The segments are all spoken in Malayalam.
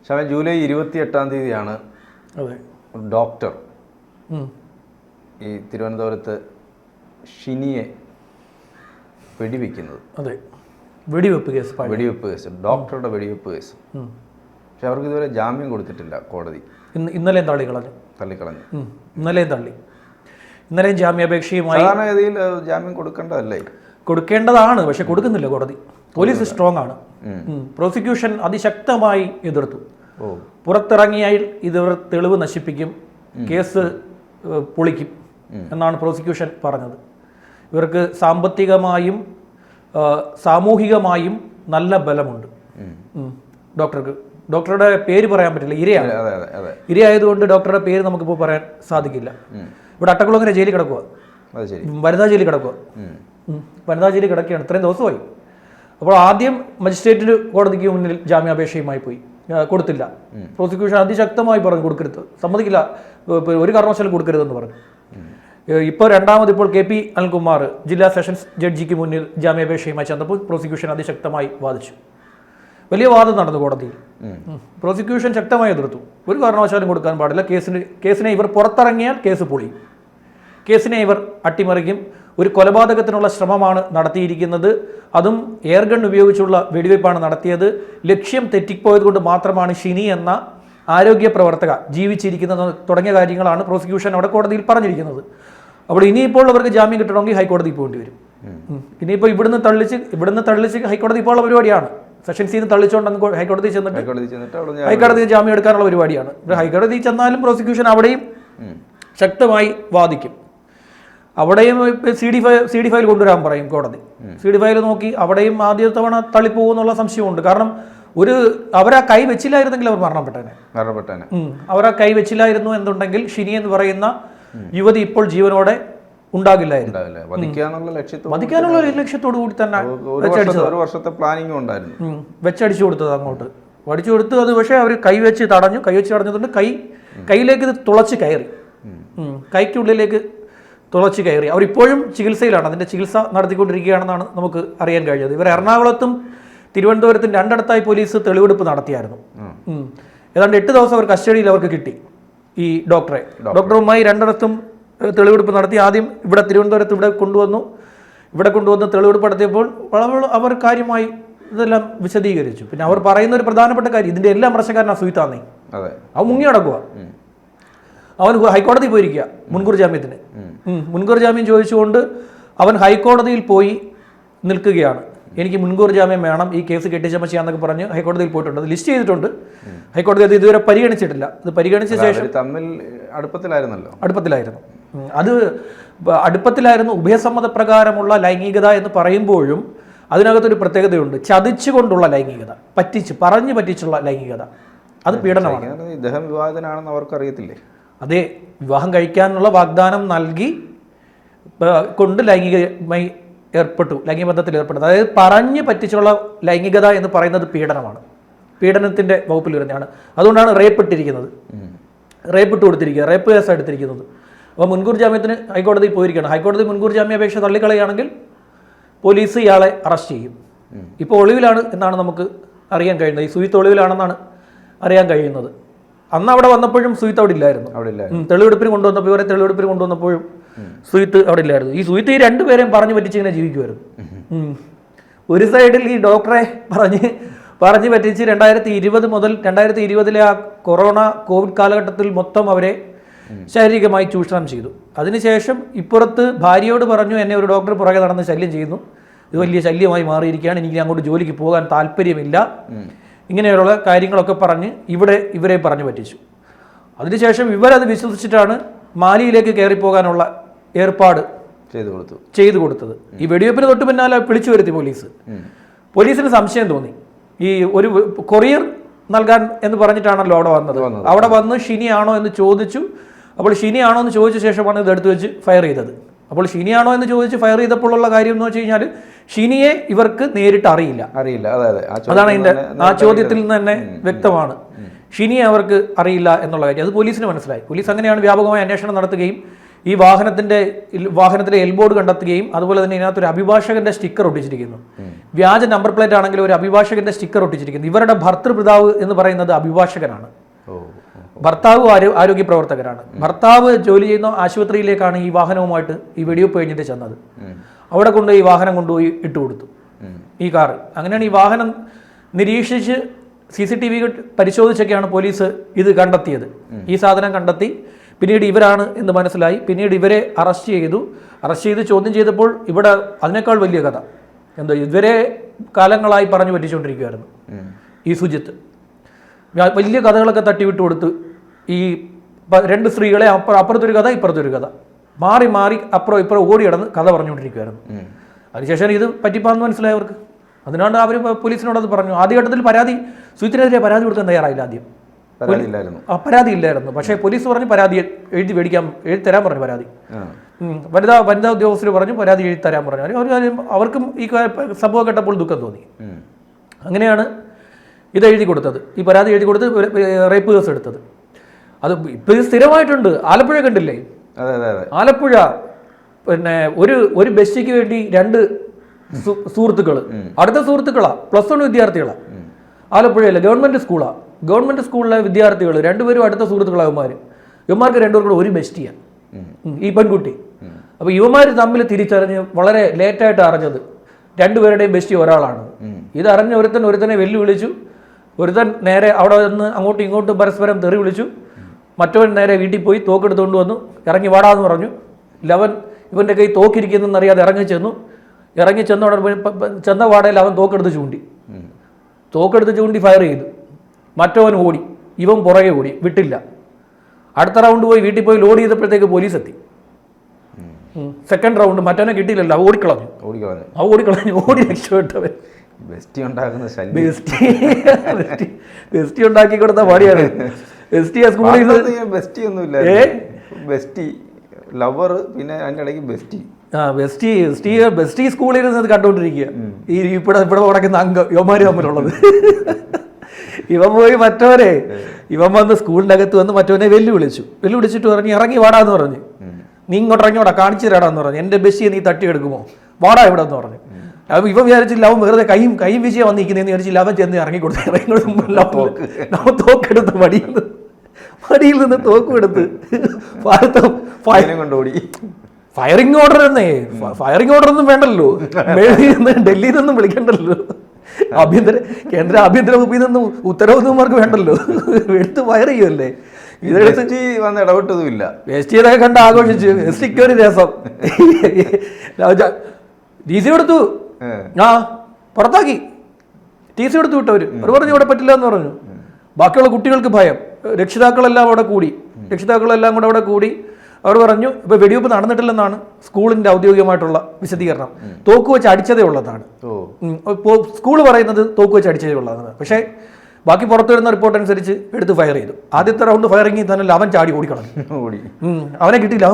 ഷാമേ, ജൂലൈ 28 അതെ ഡോക്ടർ ഈ തിരുവനന്തപുരത്ത് ഷിനിയെ വെടിവെക്കുന്നത്. അതെ, വെടിവെപ്പ് കേസ്, ഡോക്ടറുടെ വെടിവെപ്പ് കേസ്. പക്ഷെ അവർക്ക് ഇതുവരെ ജാമ്യം കൊടുത്തിട്ടില്ല കോടതി. ഇന്നലെയും തള്ളിക്കളഞ്ഞു. ഇന്നലെയും ജാമ്യാപേക്ഷയുമായി. സാധാരണഗതിയിൽ ജാമ്യം കൊടുക്കേണ്ടതല്ലേ? കൊടുക്കേണ്ടതാണ്, പക്ഷെ കൊടുക്കുന്നില്ല കോടതി. പോലീസ് സ്ട്രോങ് ആണ്. പ്രോസിക്യൂഷൻ അതിശക്തമായി എതിർത്തു. പുറത്തിറങ്ങിയാൽ ഇവർ തെളിവ് നശിപ്പിക്കും, കേസ് പൊളിക്കും എന്നാണ് പ്രോസിക്യൂഷൻ പറഞ്ഞത്. ഇവർക്ക് സാമ്പത്തികമായും സാമൂഹികമായും നല്ല ബലമുണ്ട്. ഡോക്ടറുടെ പേര് പറയാൻ പറ്റില്ല, ഇരയായതുകൊണ്ട് ഡോക്ടറുടെ പേര് നമുക്കിപ്പോൾ പറയാൻ സാധിക്കില്ല. ഇവിടെ അട്ടക്കുളങ്ങര ജയിലിൽ കിടക്കുക, വനിതാ ജയിലിൽ കിടക്കുക, വനിതാ ജയിലിൽ കിടക്കുകയാണ് ഇത്രയും ദിവസമായി. അപ്പോൾ ആദ്യം മജിസ്ട്രേറ്റ് കോടതിക്ക് മുന്നിൽ ജാമ്യാപേക്ഷയുമായി പോയി, കൊടുത്തില്ല. പ്രോസിക്യൂഷൻ അതിശക്തമായി പറഞ്ഞു കൊടുക്കരുത്, സമ്മതിക്കില്ല, ഒരു കാരണവശാലും കൊടുക്കരുതെന്ന് പറഞ്ഞു. ഇപ്പോൾ രണ്ടാമത് ഇപ്പോൾ KP അനിൽകുമാർ ജില്ലാ സെഷൻസ് ജഡ്ജിക്ക് മുന്നിൽ ജാമ്യാപേക്ഷയുമായി ചെന്നപ്പോൾ പ്രോസിക്യൂഷൻ അതിശക്തമായി വാദിച്ചു. വലിയ വാദം നടന്നു കോടതിയിൽ. പ്രോസിക്യൂഷൻ ശക്തമായി എതിർത്തു. ഒരു കാരണവശാലും കൊടുക്കാൻ പാടില്ല, കേസിനെ ഇവർ പുറത്തിറങ്ങിയാൽ കേസ് പൊളിയും, കേസിനെ ഇവർ അട്ടിമറിക്കും, ഒരു കൊലപാതകത്തിനുള്ള ശ്രമമാണ് നടത്തിയിരിക്കുന്നത്, അതും എയർഗൺ ഉപയോഗിച്ചുള്ള വെടിവയ്പ്പാണ് നടത്തിയത്, ലക്ഷ്യം തെറ്റിപ്പോയത് കൊണ്ട് മാത്രമാണ് ഷിനി എന്ന ആരോഗ്യ പ്രവർത്തക ജീവിച്ചിരിക്കുന്നത് തുടങ്ങിയ കാര്യങ്ങളാണ് പ്രോസിക്യൂഷൻ അവിടെ കോടതിയിൽ പറഞ്ഞിരിക്കുന്നത്. അപ്പോൾ ഇനിയിപ്പോൾ അവർക്ക് ജാമ്യം കിട്ടണമെങ്കിൽ ഹൈക്കോടതിയിൽ പോകേണ്ടി വരും. ഇനിയിപ്പോൾ ഇവിടുന്ന് തള്ളിച്ച് ഹൈക്കോടതി ഇപ്പോൾ ഉള്ള പരിപാടിയാണ്. സെഷൻസിൽ നിന്ന് തള്ളിച്ചുകൊണ്ട് ഹൈക്കോടതി ചെന്നിട്ട് ഹൈക്കോടതി ജാമ്യം എടുക്കാനുള്ള പരിപാടിയാണ്. ഹൈക്കോടതി ചെന്നാലും പ്രോസിക്യൂഷൻ അവിടെയും ശക്തമായി വാദിക്കും. അവിടെയും CD ഫയൽ കൊണ്ടുവരാൻ പറയും കോടതി. CD ഫയൽ നോക്കി അവിടെയും ആദ്യ തവണ തള്ളിപ്പോകുന്നുള്ള സംശയമുണ്ട്. കാരണം അവരാ കൈ വെച്ചില്ലായിരുന്നെങ്കിൽ അവർ മരണപ്പെട്ടേനെ. അവരാ കൈ വെച്ചില്ലായിരുന്നു എന്നുണ്ടെങ്കിൽ ഷിനി എന്ന് പറയുന്ന യുവതി ഇപ്പോൾ ജീവനോടെ ഉണ്ടാകില്ലായിരുന്നു. വധിക്കാനുള്ള ലക്ഷ്യത്തോടു കൂടി തന്നെ വെച്ചടിച്ചു കൊടുത്തത്, അങ്ങോട്ട് വടിച്ചു കൊടുത്ത്. അത് പക്ഷേ അവർ കൈ വെച്ച് തടഞ്ഞതുകൊണ്ട് കൈയിലേക്ക് ഇത് തുളച്ച് കയറി, കൈക്കുള്ളിലേക്ക് തുളച്ച് കയറി. അവരിപ്പോഴും ചികിത്സയിലാണ്, അതിൻ്റെ ചികിത്സ നടത്തിക്കൊണ്ടിരിക്കുകയാണെന്നാണ് നമുക്ക് അറിയാൻ കഴിഞ്ഞത്. ഇവർ എറണാകുളത്തും തിരുവനന്തപുരത്തും രണ്ടിടത്തായി പോലീസ് തെളിവെടുപ്പ് നടത്തിയായിരുന്നു. ഏതാണ്ട് 8 ദിവസം അവർ കസ്റ്റഡിയിൽ അവർക്ക് കിട്ടി ഈ ഡോക്ടറുമായി രണ്ടിടത്തും തെളിവെടുപ്പ് നടത്തി. ആദ്യം തിരുവനന്തപുരത്ത് ഇവിടെ കൊണ്ടുവന്ന് തെളിവെടുപ്പ് നടത്തിയപ്പോൾ അവർ കാര്യമായി ഇതെല്ലാം വിശദീകരിച്ചു. പിന്നെ അവർ പറയുന്ന ഒരു പ്രധാനപ്പെട്ട കാര്യം, ഇതിൻ്റെ എല്ലാം പ്രശ്നക്കാരനാണ് സുഹിത്താന്നേ. അവൻ മുങ്ങി നടക്കുക, അവൻ ഹൈക്കോടതി പോയിരിക്കുക മുൻകൂർ ജാമ്യത്തിന്. മുൻകൂർ ജാമ്യം ചോദിച്ചുകൊണ്ട് അവൻ ഹൈക്കോടതിയിൽ പോയി നിൽക്കുകയാണ്. എനിക്ക് മുൻകൂർ ജാമ്യം വേണം, ഈ കേസ് കെട്ടിച്ചമച്ചാന്നൊക്കെ പറഞ്ഞ് ഹൈക്കോടതിയിൽ പോയിട്ടുണ്ട്. അത് ലിസ്റ്റ് ചെയ്തിട്ടുണ്ട്. ഹൈക്കോടതി അത് ഇതുവരെ പരിഗണിച്ചിട്ടില്ല. അത് പരിഗണിച്ച ശേഷം അടുപ്പത്തിലായിരുന്നു. ഉഭയസമ്മതപ്രകാരമുള്ള ലൈംഗികത എന്ന് പറയുമ്പോഴും അതിനകത്തൊരു പ്രത്യേകതയുണ്ട്. ചതിച്ചുകൊണ്ടുള്ള ലൈംഗികത, പറഞ്ഞു പറ്റിച്ചുള്ള ലൈംഗികത, അത് പീഡനമാണ്. ഇദ്ദേഹം വിവാഹിതനാണെന്ന് അവർക്കറിയത്തില്ലേ? അതെ, വിവാഹം കഴിക്കാനുള്ള വാഗ്ദാനം നൽകി കൊണ്ട് ലൈംഗിക ബന്ധത്തിൽ ഏർപ്പെട്ടത്. അതായത് പറഞ്ഞു പറ്റിച്ചുള്ള ലൈംഗികത എന്ന് പറയുന്നത് പീഡനമാണ്, പീഡനത്തിൻ്റെ വകുപ്പിൽ വരുന്നതാണ്. അതുകൊണ്ടാണ് റേപ്പ് ഇട്ട് കൊടുത്തിരിക്കുക, റേപ്പ് കേസ് എടുത്തിരിക്കുന്നത്. അപ്പോൾ മുൻകൂർ ജാമ്യത്തിന് ഹൈക്കോടതിയിൽ പോയിരിക്കുകയാണ്. ഹൈക്കോടതി മുൻകൂർ ജാമ്യാപേക്ഷ തള്ളിക്കളയുകയാണെങ്കിൽ പോലീസ് ഇയാളെ അറസ്റ്റ് ചെയ്യും. ഇപ്പോൾ ഒളിവിലാണ് എന്നാണ് നമുക്ക് അറിയാൻ കഴിയുന്നത്. ഈ സുഹിത്ത് ഒളിവിലാണെന്നാണ് അറിയാൻ കഴിയുന്നത്. അന്ന് അവിടെ വന്നപ്പോഴും സുഹിത്ത് അവിടെ ഇല്ലായിരുന്നു. തെളിവെടുപ്പിന് കൊണ്ടുവന്നപ്പോഴും സുഹിത്ത് അവിടെ ഇല്ലായിരുന്നു. ഈ സുഹിത്ത് ഈ രണ്ടുപേരെയും പറഞ്ഞു പറ്റിച്ച് ഇങ്ങനെ ജീവിക്കുമായിരുന്നു. ഒരു സൈഡിൽ ഈ ഡോക്ടറെ പറഞ്ഞു പറ്റിച്ച് 2020 മുതൽ 2020 ആ കോവിഡ് കാലഘട്ടത്തിൽ മൊത്തം അവരെ ശാരീരികമായി ചൂഷണം ചെയ്തു. അതിനുശേഷം ഇപ്പുറത്ത് ഭാര്യയോട് പറഞ്ഞു, എന്നെ ഒരു ഡോക്ടർ പുറകെ നടന്ന് ശല്യം ചെയ്യുന്നു, ഇത് വലിയ ശല്യമായി മാറിയിരിക്കുകയാണ്, എനിക്ക് അങ്ങോട്ട് ജോലിക്ക് പോകാൻ താല്പര്യമില്ല, ഇങ്ങനെയുള്ള കാര്യങ്ങളൊക്കെ പറഞ്ഞ് ഇവരെ പറഞ്ഞു പറ്റിച്ചു. അതിനുശേഷം ഇവരത് വിശ്വസിച്ചിട്ടാണ് മാലിയിലേക്ക് കയറിപ്പോകാനുള്ള ഏർപ്പാട് ചെയ്തു കൊടുത്തത്. ഈ വെടിവെപ്പിന് തൊട്ട് പിന്നാലെ വിളിച്ചു വരുത്തി പോലീസിന് സംശയം തോന്നി. ഈ ഒരു കൊറിയർ നൽകാൻ എന്ന് പറഞ്ഞിട്ടാണല്ലോ അവിടെ വന്നത്. അവിടെ വന്ന് ഷിനിയാണോ എന്ന് ചോദിച്ചു. അപ്പോൾ ഷിനിയാണോ എന്ന് ചോദിച്ച ശേഷമാണ് ഇത് എടുത്തു വെച്ച് ഫയർ ചെയ്തത്. അപ്പോൾ ഷിനിയാണോ എന്ന് ചോദിച്ച് ഫയർ ചെയ്തപ്പോഴുള്ള കാര്യം എന്ന് വെച്ച് കഴിഞ്ഞാൽ ഷിനിയെ ഇവർക്ക് നേരിട്ട് അറിയില്ല. അതാണ് ആ ചോദ്യത്തിൽ നിന്ന് തന്നെ വ്യക്തമാണ്. ഷിനിയെ അവർക്ക് അറിയില്ല എന്നുള്ള കാര്യം അത് പോലീസിന് മനസ്സിലായി. പോലീസ് അങ്ങനെയാണ് വ്യാപകമായ അന്വേഷണം നടത്തുകയും ഈ വാഹനത്തിലെ എൽബോർഡ് കണ്ടെത്തുകയും അതുപോലെ തന്നെ ഇതിനകത്തൊരു അഭിഭാഷകന്റെ സ്റ്റിക്കർ ഒട്ടിച്ചിരിക്കുന്നു. വ്യാജ നമ്പർ പ്ലേറ്റ് ആണെങ്കിൽ ഒരു അഭിഭാഷകന്റെ സ്റ്റിക്കർ ഒട്ടിച്ചിരിക്കുന്നു. ഇവരുടെ ഭർത്തൃപിതാവ് എന്ന് പറയുന്നത് അഭിഭാഷകനാണ്, ഭർത്താവ് ആരോഗ്യ പ്രവർത്തകരാണ്. ഭർത്താവ് ജോലി ചെയ്യുന്ന ആശുപത്രിയിലേക്കാണ് ഈ വാഹനവുമായിട്ട് ഈ വെടിവെപ്പ് കഴിഞ്ഞിട്ട് ചെന്നത്. അവിടെ കൊണ്ടുപോയി ഈ വാഹനം കൊണ്ടുപോയി ഇട്ട് കൊടുത്തു, ഈ കാറ്. അങ്ങനെയാണ് ഈ വാഹനം നിരീക്ഷിച്ച് CCTV പരിശോധിച്ചൊക്കെയാണ് പോലീസ് ഇത് കണ്ടെത്തിയത്. ഈ സാധനം കണ്ടെത്തി പിന്നീട് ഇവരാണ് എന്ന് മനസ്സിലായി. പിന്നീട് ഇവരെ അറസ്റ്റ് ചെയ്ത് ചോദ്യം ചെയ്തപ്പോൾ ഇവിടെ അതിനേക്കാൾ വലിയ കഥ എന്തോ ഇവരെ കാലങ്ങളായി പറഞ്ഞു പറ്റിച്ചുകൊണ്ടിരിക്കുകയായിരുന്നു ഈ സുജിത്ത്. വലിയ കഥകളൊക്കെ തട്ടിവിട്ട് കൊടുത്ത് ഈ 2 സ്ത്രീകളെ അപ്പുറത്തൊരു കഥ ഇപ്പുറത്തൊരു കഥ മാറി മാറി അപ്പുറം ഇപ്പുറം ഓടി കിടന്ന് കഥ പറഞ്ഞുകൊണ്ടിരിക്കുകയായിരുന്നു. അതിനുശേഷം ഇത് പറ്റിപ്പാന്ന് മനസ്സിലായവർക്ക്. അതിനാണ് അവർ പോലീസിനോട് അത് പറഞ്ഞു. ആദ്യഘട്ടത്തിൽ സുജിത്തിനെതിരെ പരാതി കൊടുക്കാൻ തയ്യാറായില്ല. ആദ്യം പരാതി ഇല്ലായിരുന്നു. പക്ഷേ പോലീസ് പറഞ്ഞു പരാതി എഴുതി തരാൻ പറഞ്ഞു. പരാതി വനിതാ ഉദ്യോഗസ്ഥർ പറഞ്ഞു പരാതി എഴുതി തരാൻ പറഞ്ഞു. അവർക്കും ഈ സംഭവം കേട്ടപ്പോൾ ദുഃഖം തോന്നി. അങ്ങനെയാണ് ഇത് എഴുതി കൊടുത്തത്. ഈ പരാതി എഴുതി കൊടുത്ത് റേപ്പ് കേസ് എടുത്തത്. അത് ഇപ്പം ഇത് സ്ഥിരമായിട്ടുണ്ട്. ആലപ്പുഴ കണ്ടില്ലേ? ആലപ്പുഴ പിന്നെ ഒരു ബെസ്റ്റിക്ക് വേണ്ടി 2 സുഹൃത്തുക്കൾ, അടുത്ത സുഹൃത്തുക്കളാ, +1 വിദ്യാർത്ഥികളാ. ആലപ്പുഴയിലെ ഗവൺമെന്റ് സ്കൂളിലെ വിദ്യാർത്ഥികൾ 2 പേരും അടുത്ത സുഹൃത്തുക്കളാ. ഇവന്മാർക്ക് 2 പേർക്കും ഒരു ബെസ്റ്റിയാണ് ഈ പെൺകുട്ടി. അപ്പോൾ ഇവന്മാർ തമ്മിൽ തിരിച്ചറിഞ്ഞ് വളരെ ലേറ്റായിട്ട് അറിഞ്ഞത് 2 പേരുടെയും ബെസ്റ്റി ഒരാളാണ്. ഇത് അറിഞ്ഞ ഒരുത്തനെ വെല്ലുവിളിച്ചു. ഒരുത്തൻ നേരെ അവിടെ നിന്ന് അങ്ങോട്ടും ഇങ്ങോട്ടും പരസ്പരം തെറി വിളിച്ചു. മറ്റവൻ നേരെ വീട്ടിൽ പോയി തോക്കെടുത്തുകൊണ്ട് വന്നു. ഇറങ്ങി വാടാന്ന് പറഞ്ഞു. ലവൻ ഇവൻ്റെ കൈ തോക്കിരിക്കുന്നറിയാതെ ഇറങ്ങി ചെന്ന വാടയിൽ അവൻ തോക്കെടുത്ത് ചൂണ്ടി ഫയർ ചെയ്തു. മറ്റവൻ ഓടി, ഇവൻ പുറകെ ഓടി, വിട്ടില്ല. അടുത്ത റൗണ്ട് പോയി വീട്ടിൽ പോയി ലോഡ് ചെയ്തപ്പോഴത്തേക്ക് പോലീസ് എത്തി. സെക്കൻഡ് റൗണ്ട് മറ്റവനെ കിട്ടിയില്ലല്ലോ, ഓടി രക്ഷപ്പെട്ടവൻ. ബെസ്റ്റി ഉണ്ടാക്കി കൊടുത്ത പണിയാണ്. ബെസ്റ്റി സ്കൂളിൽ ഇരുന്നത് കണ്ടുകൊണ്ടിരിക്കുക. ഇവിടെ നടക്കുന്ന അംഗം യുവമാര് തമ്മിലുള്ളത്. ഇവൻ പോയി ഇവൻ വന്ന് സ്കൂളിൻ്റെ അകത്ത് വന്ന് മറ്റവനെ വെല്ലുവിളിച്ചിട്ട് പറഞ്ഞു ഇറങ്ങി വാടാന്ന് പറഞ്ഞു. നീ ഇങ്ങോട്ട് ഇറങ്ങിയോടാ, കാണിച്ചു തരാടാന്ന് പറഞ്ഞു. എൻ്റെ ബെസ്സിയെ നീ തട്ടിയെടുക്കുമോ, വാടാ ഇവിടെ എന്ന് പറഞ്ഞു. അപ്പം ഇവൻ വിചാരിച്ചില്ല അവൻ വെറുതെ കൈയും വിജയം വന്നിരിക്കുന്നതെന്ന് വിചാരിച്ചില്ല. അവൻ ചെന്ന് ഇറങ്ങിക്കൊടുത്ത് തോക്കെടുത്ത് മടിയിൽ നിന്ന് തോക്കെടുത്ത് ഫയറിംഗ് ഓർഡർ എന്നേ, ഫയറിംഗ് ഓർഡർ ഒന്നും വേണ്ടല്ലോ, ഡൽഹിയിൽ നിന്നും വിളിക്കണ്ടല്ലോ, കേന്ദ്ര ആഭ്യന്തര വകുപ്പിൽ നിന്നും ഉത്തരവൊന്നുമാർക്ക് വേണ്ടല്ലോ, എടുത്ത് ഫയർ ചെയ്യുമല്ലേ. ഇതെടുത്ത് വന്ന് ഇടപെട്ടതുമില്ല. വേസ്റ്റിയതൊക്കെ കണ്ട് ആഘോഷിച്ചു. വേസ്റ്റിക്ക് ഒരു രസം. TC കൊടുത്തു, പുറത്താക്കി. TC കൊടുത്തു വിട്ടവർ. അവർ പറഞ്ഞു ഇവിടെ പറ്റില്ല എന്ന് പറഞ്ഞു. ബാക്കിയുള്ള കുട്ടികൾക്ക് ഭയം. രക്ഷിതാക്കളെല്ലാം കൂടെ അവിടെ കൂടി അവർ പറഞ്ഞു ഇപ്പോൾ വെടിവെപ്പ് നടന്നിട്ടില്ലെന്നാണ് സ്കൂളിൻ്റെ ഔദ്യോഗികമായിട്ടുള്ള വിശദീകരണം. തോക്ക് വെച്ച് അടിച്ചതേ ഉള്ളതാണ് സ്കൂൾ പറയുന്നത്, തോക്ക് വെച്ച് അടിച്ചതേ ഉള്ളതാണ്. പക്ഷേ ബാക്കി പുറത്തു വരുന്ന റിപ്പോർട്ട് അനുസരിച്ച് എടുത്ത് ഫയർ ചെയ്തു. ആദ്യത്തെ റൗണ്ട് ഫയറിങ്ങിൽ തന്നെ അവൻ ചാടി ഓടിക്കളഞ്ഞു. അവനെ കിട്ടിയില്ല,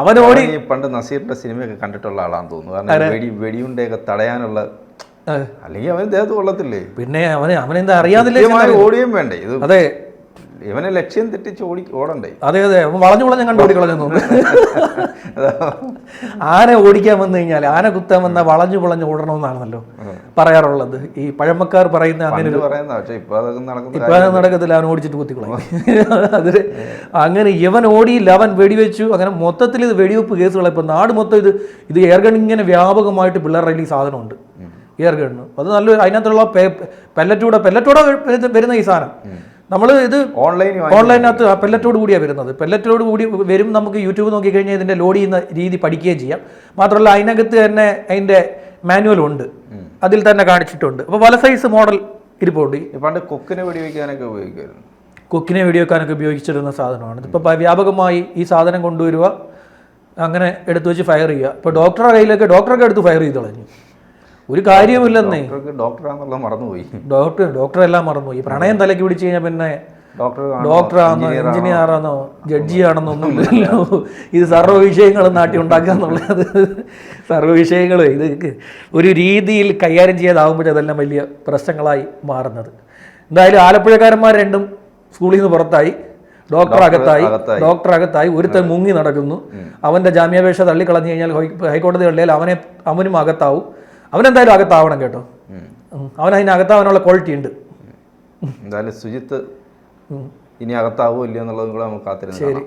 അവൻ ഓടി. പണ്ട് നസീറിന്റെ സിനിമയൊക്കെ കണ്ടിട്ടുള്ള ആളാന്ന് തോന്നുന്നു. വെടിയുണ്ടൊക്കെ തടയാനുള്ള, അല്ലെങ്കിൽ അവൻ ദേഹത്ത് കൊള്ളത്തില്ലേ. പിന്നെ അവനെന്താ അറിയാതില്ലേ, ഓടിയും വേണ്ടേ. ഇത് അതെ, ഇവനെ ലക്ഷ്യം തെറ്റിച്ച് ഓടണ്ടേ. അതെ വളഞ്ഞു കണ്ട് ഓടിക്കളഞ്ഞു തോന്നുന്നു. ആന ഓടിക്കാൻ വന്നു കഴിഞ്ഞാൽ, ആന കുത്താൻ വന്നാൽ വളഞ്ഞു ഓടണമെന്നാണല്ലോ പറയാറുള്ളത്. ഈ പഴമക്കാർ പറയുന്ന അങ്ങനെ ഇപ്പൊ നടക്കത്തില്ല, അവൻ ഓടിച്ചിട്ട് കുത്തിക്കളയും. അതിന് അങ്ങനെ ഇവൻ ഓടിയില്ല, അവൻ വെടിവെച്ചു. അങ്ങനെ മൊത്തത്തിൽ ഇത് വെടിവെപ്പ് കേസുകളാണ്. ഇപ്പൊ നാട് മൊത്തം ഇത് എയർഗൺ ഇങ്ങനെ വ്യാപകമായിട്ട് പിള്ളേരുടെ ഈ സാധനമുണ്ട്, എയർഗണ്ണ്. അത് നല്ലൊരു, അതിനകത്തുള്ള പെല്ലറ്റൂടെ വരുന്ന ഈ സാധനം നമ്മൾ ഇത് ഓൺലൈനകത്ത് പെല്ലറ്റോട് കൂടിയാണ് വരുന്നത്. പെല്ലറ്റോട് കൂടി വരും. നമുക്ക് യൂട്യൂബ് നോക്കിക്കഴിഞ്ഞാൽ ഇതിൻ്റെ ലോഡ് ചെയ്യുന്ന രീതി പഠിക്കുകയും ചെയ്യാം. മാത്രമല്ല അതിനകത്ത് തന്നെ അതിൻ്റെ മാനുവലും ഉണ്ട്, അതിൽ തന്നെ കാണിച്ചിട്ടുണ്ട്. അപ്പോൾ പല സൈസ് മോഡൽ ഇരിപ്പുണ്ട്. പണ്ട് കൊക്കിനെ വെടിവെക്കാനൊക്കെ ഉപയോഗിക്കുമായിരുന്നു. കൊക്കിനെ വെടിവെക്കാനൊക്കെ ഉപയോഗിച്ചിരുന്ന സാധനമാണ്. ഇപ്പോൾ വ്യാപകമായി ഈ സാധനം കൊണ്ടുവരിക, അങ്ങനെ എടുത്തു വെച്ച് ഫയർ ചെയ്യുക. ഇപ്പോൾ ഡോക്ടറൊക്കെ എടുത്ത് ഫയർ ചെയ്ത് കളഞ്ഞു. ഒരു കാര്യമില്ലെന്നേ. ഡോക്ടറെല്ലാം മറന്നുപോയി. പ്രണയം തലയ്ക്ക് പിടിച്ചു കഴിഞ്ഞാൽ പിന്നെ ഡോക്ടറാണെന്നോ എഞ്ചിനീയറാണെന്നോ ജഡ്ജിയാണെന്നോ ഒന്നുമില്ലല്ലോ. ഇത് സർവ്വ വിഷയങ്ങളും നാട്ടി ഉണ്ടാക്കുക എന്നുള്ളത്, സർവ്വ വിഷയങ്ങളും ഇത് ഒരു രീതിയിൽ കൈകാര്യം ചെയ്യാതാവുമ്പോഴേ അതെല്ലാം വലിയ പ്രശ്നങ്ങളായി മാറുന്നത്. എന്തായാലും ആലപ്പുഴക്കാരന്മാർ 2 സ്കൂളിൽ നിന്ന് പുറത്തായി. ഡോക്ടർ അകത്തായി ഒരുത്തൻ മുങ്ങി നടക്കുന്നു. അവന്റെ ജാമ്യാപേക്ഷ തള്ളിക്കളഞ്ഞു കഴിഞ്ഞാൽ ഹൈക്കോടതി തള്ളിയാൽ അവനും അകത്താവും. അവനെന്തായാലും അകത്താവണം കേട്ടോ. അവൻ അതിനകത്താവാനുള്ള ക്വാളിറ്റി ഉണ്ട്. എന്തായാലും സുജിത്ത് ഇനി അകത്താവോ ഇല്ലയോ എന്നുള്ളതും കൂടെ നമുക്ക് കാത്തിരുന്നു. ശരി.